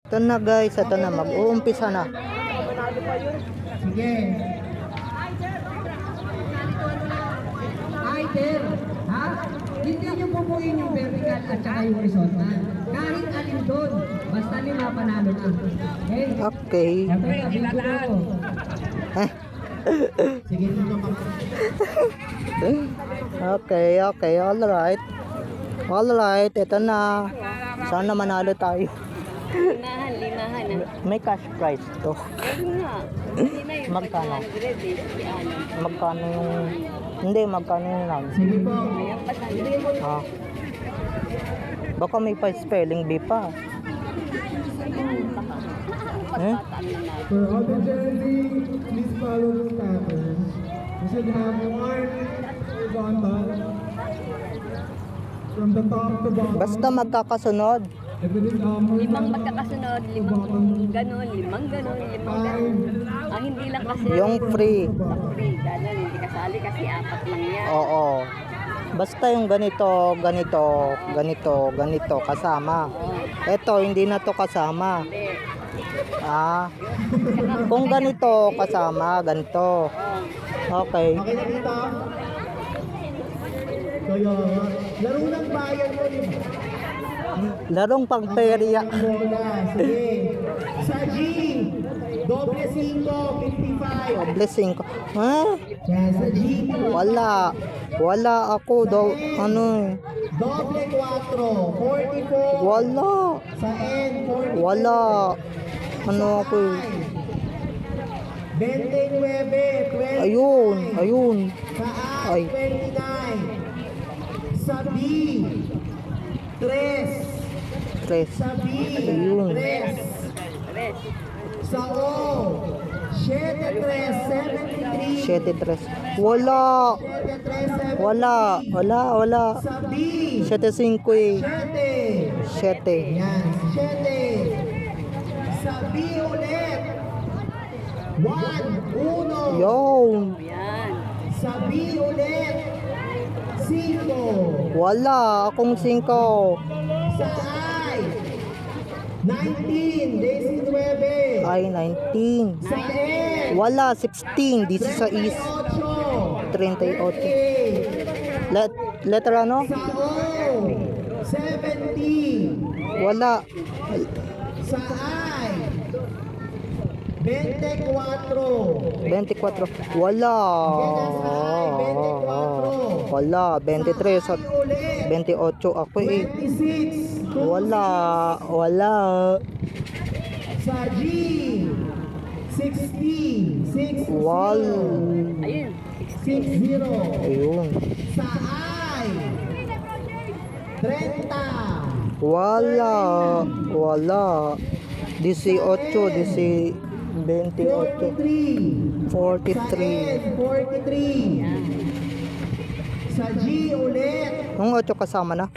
Ito na guys, ito na, mag-uumpisa na. Sige. Item, ha? Hindi nyo pupuin yung vertical at saka yung horizontal. Kahit alin doon, basta lima panalo na. Okay? Okay. Siyempre, sabihin ko na ako. Sige, dito ka. Okay, okay, alright. Alright, ito na. Sana manalo tayo. Linahan. May cash prize to. Ayun nga. Hindi na yung Magkano? 500 eh. Si ano. Magkano yung... Hindi, magkano yung lang? Sige po. Yung 500. Ah. Baka may pa spelling bee pa. Pagtataan na natin. For all the journey, please follow the pattern. You should have one horizontal from the top to bottom. Basta magkakasunod. If it is Limang magkakasunod, limang ganon. Hindi lang kasi Yung free. free. Ganon, hindi kasali kasi apat lang yan. Oo. Basta yung ganito, ganito, kasama. Ito, hindi na to kasama. Hindi. Ah. Kung ganito, kasama, ganito. Okay. Okay na dito? Kaya, laro ng bayan mo yun. Larong pangperya. Bola, sige. Sa G, doble 5, 55. Blessing ko. Ha? Yan, sa G, Wala ako daw. Ano? doble 4, 44. Wala. Sa N, 44. Wala. Ano ako eh. 29, 20. Ayun. Sa A, Ay. 29. Sa B, 3. Tres. Sa B, Ayun. 3. Sa O, 7, 3, 73. 7-3. Wala. 7, 3, 73. Wala. Sa B, 7-5 eh. 7. 7. Yan, 7. Sa B ulit. 1, 1. Yun. Yan. Sa B ulit. 5. Wala akong 5. Sa I, 19. Desi 9. Ay, 19. Sa N, Wala, 16. 16. 38. Letter ano? Sa O, 70. Wala. Sa I, 24. 24. Wala. Wala. 23. Sa 28 ako eh. 26. Wala. Sa G, 60. 6, Wal. Ayun. 60. Ayun. Sa I, 30. Wala. 18. 28. 43. 43. 43. Sa G ulit, Yung 8 kasama na.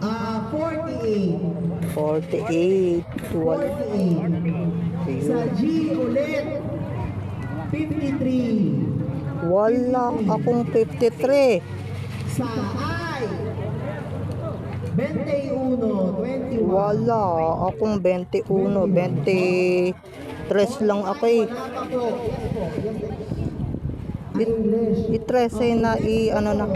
48. 48. 48. Sa G ulit, 53. Wala akong 53. Sa I, 21. 21. Wala akong 21. 23 lang ako eh. Wala pa po. English. I-13 na ano na.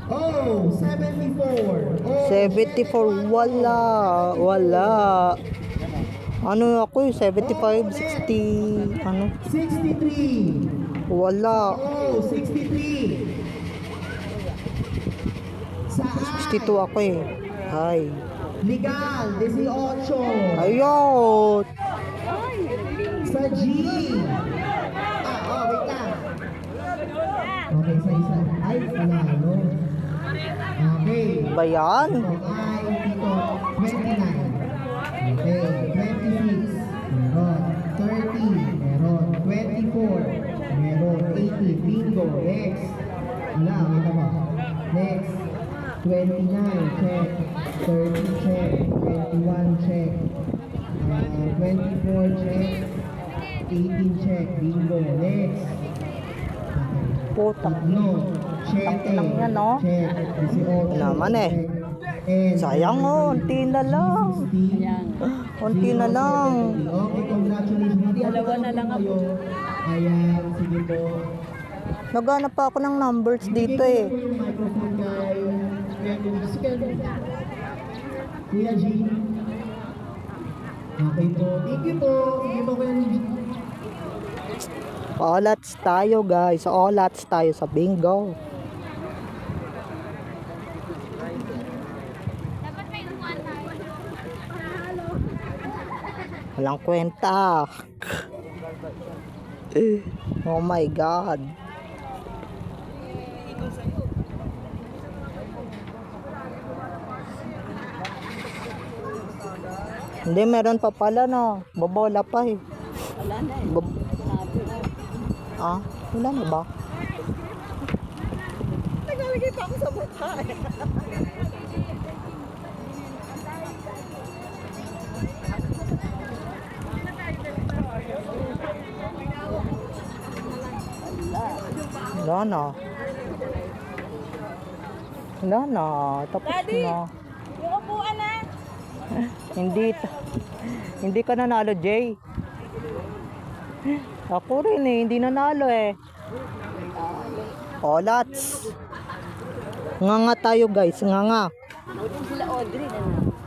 Oh, 74. Oh, 74. Wala. Ano ako eh, 75, 60, ano? 63. Wala. Oh, 63. Sa I, 62 ako eh. Ay. legal, 18. Ayun. Sa G. Wait lang. Okay, sa isa. Ay, panalo. Okay. Ba yan? Ito ay dito, 29. Okay, 26. Meron. 30. Meron. 24. Meron. 80. Bingo. Next. Wala, kita mo. Next. 29. Check. 30. Check. 21. Check. 24. Check. 18. Check. Bingo. Next. Puta. No. Check. Lang yan, no? Check. 18. Naman eh. Check. And Sayang oh, unti na lang. 60. Yan. Konti na lang. Okay, congratulations. Dalawa na lang ako. Ayan, sige po. Naghanap pa ako ng numbers dito eh. Yung microphone kay Kuya G. Okay po. Thank you po. Thank you po, Kuya G. Olats tayo guys. Olats tayo sa bingo. Walang kwenta. Oh my God. Hindi, meron pa pala no. Bobola pa eh. Wala na eh. Bob- Sabi na. ah, wala na ba? Nagalagay pa ako sa mukha eh. Wala na. Wala na. Tapos na. Yung upuan na. Hindi ka nanalo, Jay. Ako rin eh, hindi nanalo eh. Olats. Nga tayo guys, nga. Buti sila Audrey na.